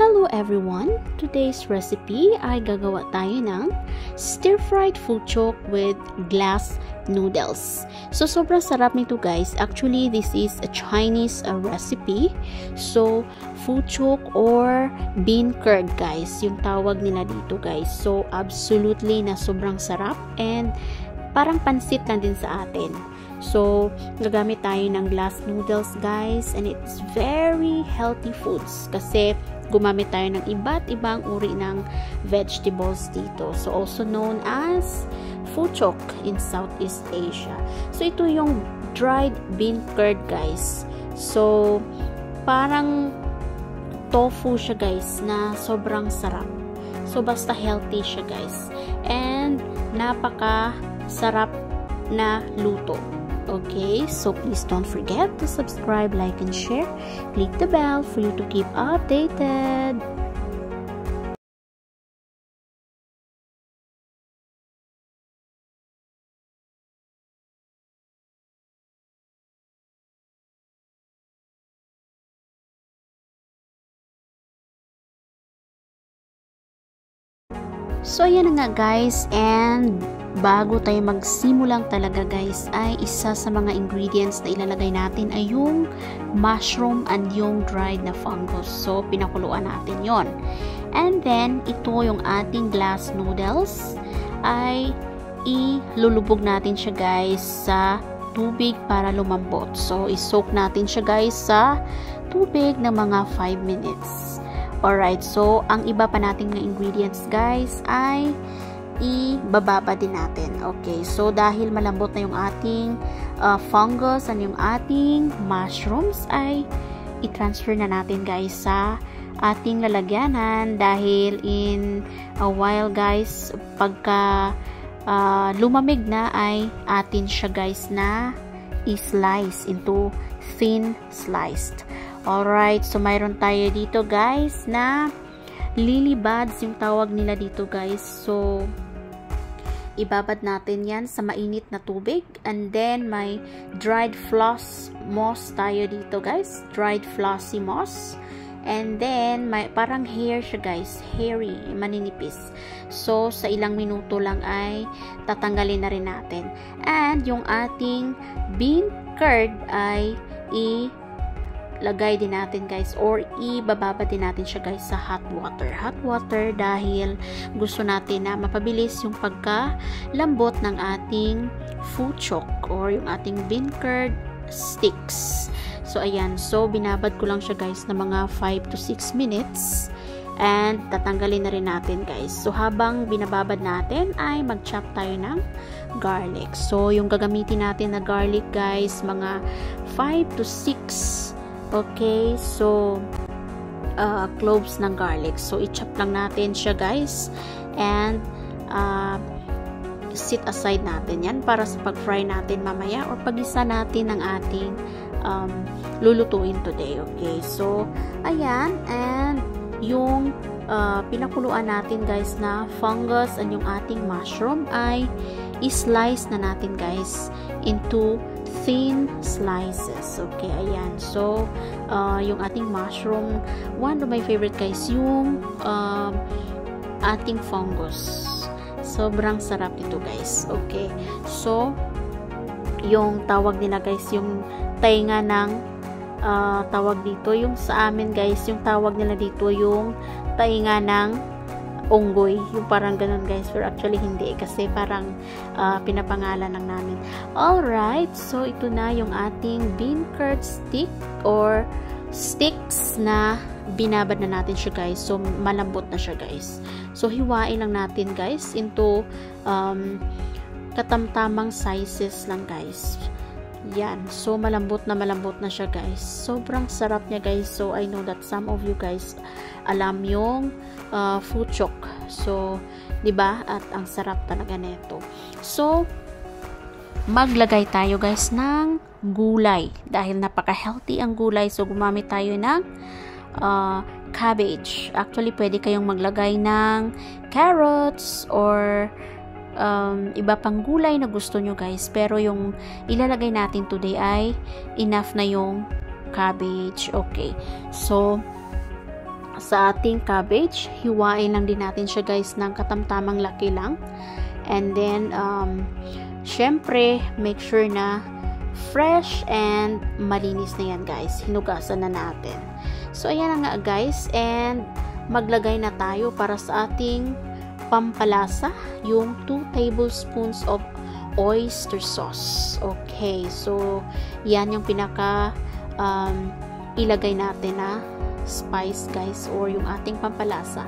Hello everyone! Today's recipe ay gagawa tayo ng stir-fried foochok with glass noodles. So sobrang sarap nito guys. Actually, this is a Chinese recipe. So foochok or bean curd guys, yung tawag nila dito guys. So absolutely na sobrang sarap and parang pansit lang din sa atin. So, gagamit tayo ng glass noodles guys, and it's very healthy foods kasi gumamit tayo ng iba't ibang uri ng vegetables dito. So, also known as foochok in Southeast Asia. So, ito yung dried bean curd guys. So, parang tofu siya guys na sobrang sarap. So, basta healthy siya guys. And, napaka sarap na luto. Okay, so please don't forget to subscribe, like, and share. Click the bell for you to keep updated. So, ayan na nga guys, and bago tayo magsimulang talaga guys, ay isa sa mga ingredients na ilalagay natin ay yung mushroom and yung dried na fungus. So, pinakuluan natin yon. And then, ito yung ating glass noodles, ay ilulubog natin siya guys sa tubig para lumambot. So, isoak natin siya guys sa tubig ng mga 5 minutes. Alright, so ang iba pa nating mga ingredients guys ay ibababa din natin. Okay, so dahil malambot na yung ating fungus and yung ating mushrooms ay i-transfer na natin guys sa ating lalagyanan dahil in a while guys, pagka lumamig na ay atin siya guys na i-slice into thin sliced. Alright, so mayroon tayo dito guys na lily buds yung tawag nila dito guys. So, ibabad natin yan sa mainit na tubig. And then, may dried floss moss tayo dito guys. Dried flossy moss. And then, may parang hair siya guys. Hairy, maninipis. So, sa ilang minuto lang ay tatanggalin na rin natin. And, yung ating bean curd ay lagay din natin guys or ibababa din natin siya guys sa hot water dahil gusto natin na mapabilis yung pagkalambot ng ating foochok or yung ating bean curd sticks. So ayan, so binabad ko lang siya guys na mga 5 to 6 minutes and tatanggalin na rin natin guys. So habang binababad natin ay mag-chop tayo ng garlic. So yung gagamitin natin na garlic guys, mga 5 to 6 okay, so cloves ng garlic. So i-chop lang natin siya guys and sit aside natin yan para sa pag-fry natin mamaya or pag-isa natin ng ating lulutuin today. Okay, so ayan, and yung pinakuluan natin guys na fungus and yung ating mushroom ay i-slice na natin guys into thin slices. Okay, ayan. So, yung ating mushroom, one of my favorite guys, yung ating fungus. Sobrang sarap ito guys. Okay. So, yung tawag nila guys, yung tainga ng tawag dito, yung sa amin guys, yung tawag nila dito, yung tainga ng unggoy, yung parang ganun guys, pero actually hindi kasi parang pinapangalan lang namin. Alright, so ito na yung ating bean curd stick or sticks na binabad na natin siya guys. So malambot na siya guys. So hiwain lang natin guys into katamtamang sizes lang guys. Yan, so malambot na siya guys. Sobrang sarap niya guys. So I know that some of you guys alam yung foochok. So, 'di ba? At ang sarap talaga nito. So, maglagay tayo guys ng gulay dahil napaka-healthy ang gulay. So, gumamit tayo ng cabbage. Actually, pwede kayong maglagay ng carrots or iba pang gulay na gusto nyo guys, pero yung ilalagay natin today ay enough na yung cabbage. Okay, so sa ating cabbage. Hiwain lang din natin siya guys ng katamtamang laki lang. And then, syempre, make sure na fresh and malinis na yan guys. Hinugasan na natin. So, ayan na nga guys. And, maglagay na tayo para sa ating pampalasa. Yung 2 tablespoons of oyster sauce. Okay. So, yan yung pinaka ilagay natin na spice guys or yung ating pampalasa.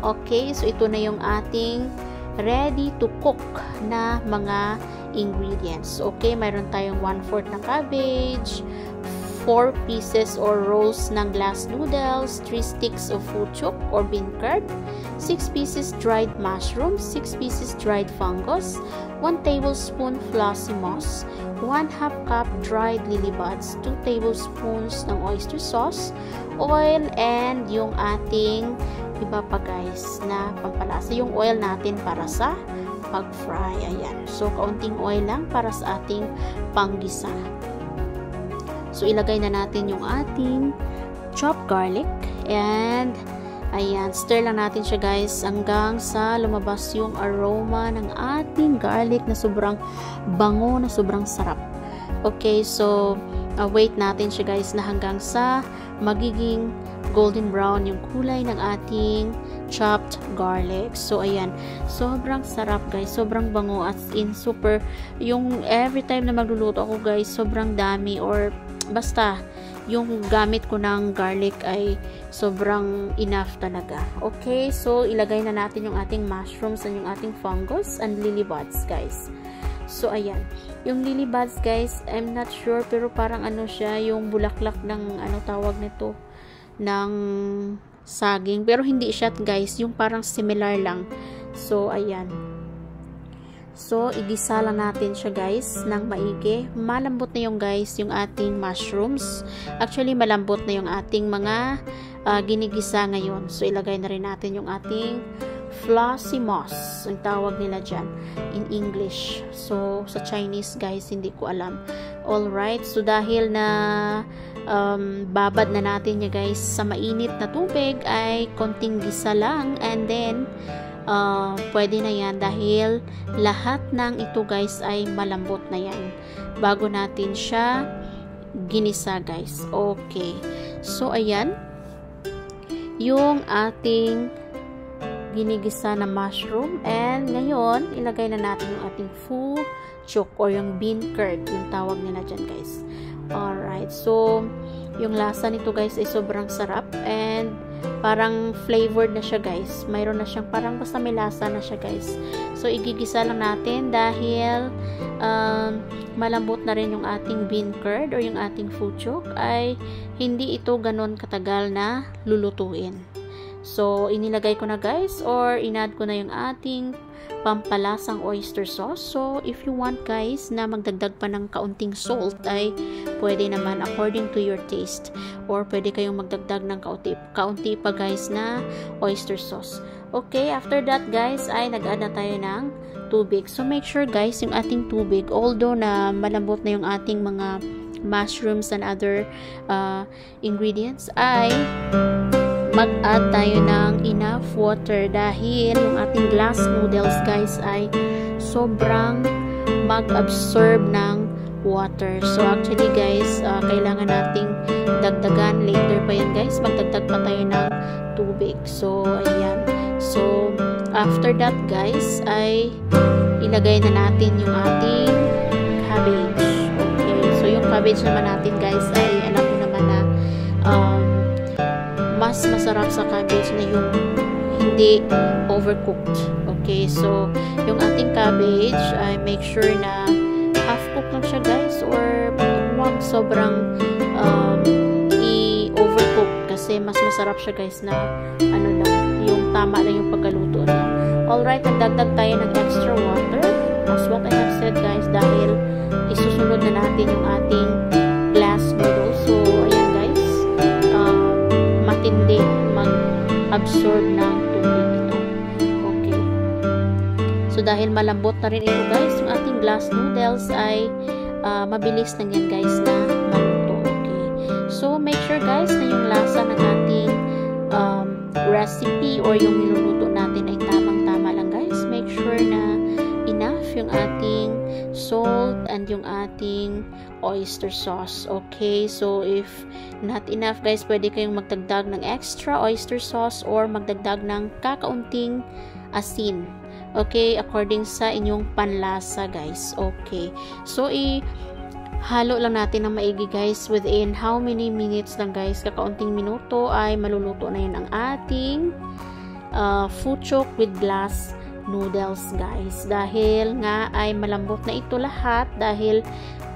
Okay, so ito na yung ating ready to cook na mga ingredients. Okay, mayroon tayong 1/4 ng cabbage, 4 pieces or rolls ng glass noodles, 3 sticks of fuchuk or bean curd, 6 pieces dried mushrooms, 6 pieces dried fungus, 1 tablespoon flossy moss, 1/2 cup dried lily buds, 2 tablespoons ng oyster sauce, oil, and yung ating iba pa guys na pampalasa. Yung oil natin para sa pag-fry. Ayan. So, kaunting oil lang para sa ating panggisa. So, ilagay na natin yung ating chopped garlic. And, ayan, stir lang natin siya guys hanggang sa lumabas yung aroma ng ating garlic na sobrang bango, na sobrang sarap. Okay, so, wait natin siya guys na hanggang sa magiging golden brown yung kulay ng ating chopped garlic. So, ayan. Sobrang sarap guys. Sobrang bango. As in, super. Yung every time na magluluto ako guys, sobrang dami or basta yung gamit ko ng garlic ay sobrang enough talaga. Okay, so ilagay na natin yung ating mushrooms and yung ating fungus and lily buds guys. So ayan, yung lily buds guys, I'm not sure pero parang ano siya, yung bulaklak ng ano tawag nito, ng saging, pero hindi siya guys, yung parang similar lang. So ayan. So, igisa lang natin siya guys ng maigi. Malambot na yung guys, yung ating mushrooms. Actually, malambot na yung ating mga ginigisa ngayon. So, ilagay na rin natin yung ating flossy moss. Ang tawag nila dyan in English. So, sa Chinese guys, hindi ko alam. Alright, so dahil na babad na natin niya guys sa mainit na tubig, ay konting gisa lang. And then, pwede na yan dahil lahat ng ito guys ay malambot na yan bago natin siya ginisa guys. Okay, so ayan yung ating ginigisa na mushroom, and ngayon ilagay na natin yung ating fuchuk or yung bean curd, yung tawag nila dyan guys. Alright, so yung lasa nito guys ay sobrang sarap and parang flavored na siya guys. Mayroon na siyang parang basta may lasa na siya guys. So, igigisa lang natin dahil malambot na rin yung ating bean curd or yung ating fuchuk, ay hindi ito ganon katagal na lulutuin. So, inilagay ko na guys or inad ko na yung ating pampalasang oyster sauce. So, if you want guys na magdagdag pa ng kaunting salt, ay pwede naman according to your taste. Or pwede kayong magdagdag ng kaunti pa guys na oyster sauce. Okay, after that guys, ay nag-add na tayo ng tubig. So, make sure guys, yung ating tubig, although na malambot na yung ating mga mushrooms and other ingredients, ay mag-add tayo ng enough water dahil yung ating glass noodles guys ay sobrang mag-absorb ng water. So actually guys, kailangan nating dagdagan later pa yan guys. Magdagdag pa tayo ng tubig. So ayan. So after that guys ay ilagay na natin yung ating cabbage. Okay. So yung cabbage naman natin guys ay alam mo naman na mas masarap sa cabbage na yung hindi overcooked. Okay, so yung ating cabbage ay make sure na half cooked lang siya guys or huwag sobrang i-overcook kasi mas masarap siya guys na ano lang, yung tama lang yung pagkaluto niya. Alright, nagdagdag tayo ng extra water as what I have said guys dahil isusunod na natin yung ating glass noodles. So, ayan guys, matindi mag-absorb ng tubig ito. Okay. So, dahil malambot na rin ito guys, yung ating glass noodles ay mabilis lang yan guys na maluto. Okay. So, make sure guys na yung lasa ng ating recipe or yung niluluto natin ay tamang-tama lang guys. Make sure na enough yung ating salt and yung ating oyster sauce. Okay, so if not enough guys, pwede kayong magdagdag ng extra oyster sauce or magdagdag ng kakaunting asin. Okay, according sa inyong panlasa guys. Okay, so halo lang natin ng maigi guys. Within how many minutes lang guys, kakaunting minuto ay maluluto na yun ang ating fuchok with glass noodles guys. Dahil nga ay malambot na ito lahat dahil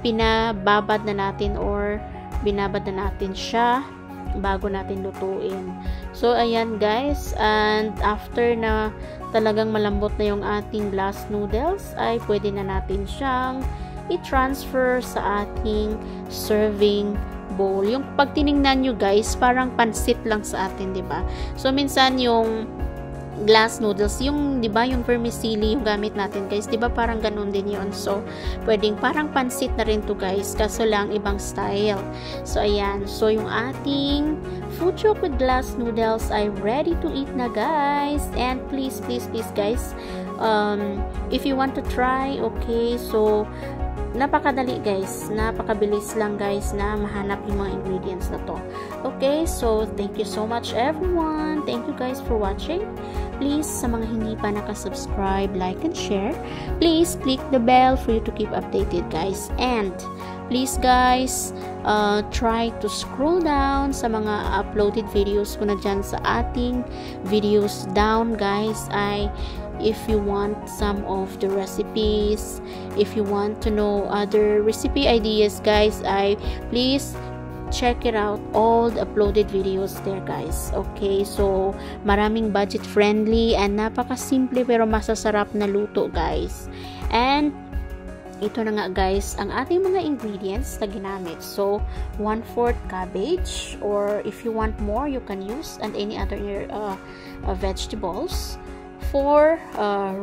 pinababad na natin or binabad na natin siya bago natin lutuin. So ayan guys, and after na talagang malambot na yung ating glass noodles ay pwede na natin siyang i-transfer sa ating serving bowl. Yung pag tiningnan nyo guys, parang pansit lang sa atin, 'di ba? So minsan yung glass noodles, yung 'di ba, yung vermicelli yung gamit natin guys, 'di ba? Parang ganoon din 'yon. So pwedeng parang pansit na rin to guys, kaso lang ibang style. So ayan, so yung ating fuchok with glass noodles ay ready to eat na guys. And please guys, if you want to try, okay, so napakadali guys, napakabilis lang guys na mahanap yung mga ingredients na to. Okay, so thank you so much everyone. Thank you guys for watching. Please, sa mga hindi pa nakasubscribe, like and share, please click the bell for you to keep updated guys. And please guys, try to scroll down sa mga uploaded videos ko na dyan sa ating videos down guys. If you want some of the recipes, if you want to know other recipe ideas guys, please check it out, all the uploaded videos there guys. Okay, so maraming budget friendly and napaka-simple pero masasarap na luto guys. And ito na nga guys ang ating mga ingredients na ginamit. So 1/4 cabbage, or if you want more you can use and any other vegetables. 4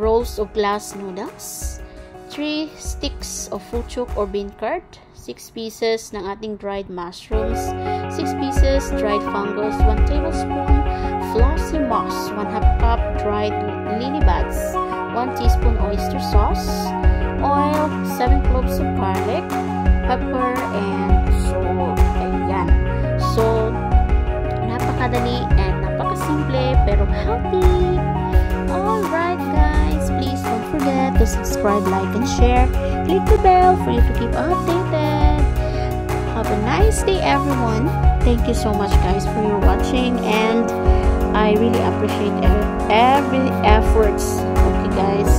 rolls of glass noodles, 3 sticks of fuchok or bean curd, 6 pieces ng ating dried mushrooms, 6 pieces dried fungus, 1 tablespoon flossy moss, 1/2 cup dried lily buds, 1 teaspoon oyster sauce, oil, 7 cloves of garlic, pepper, and salt. Ayan. So, napakadali and napakasimple pero healthy. Alright guys, please don't forget to subscribe, like, and share. Click the bell for you to keep updated. Have a nice day everyone. Thank you so much guys for your watching, and I really appreciate every efforts. Okay guys,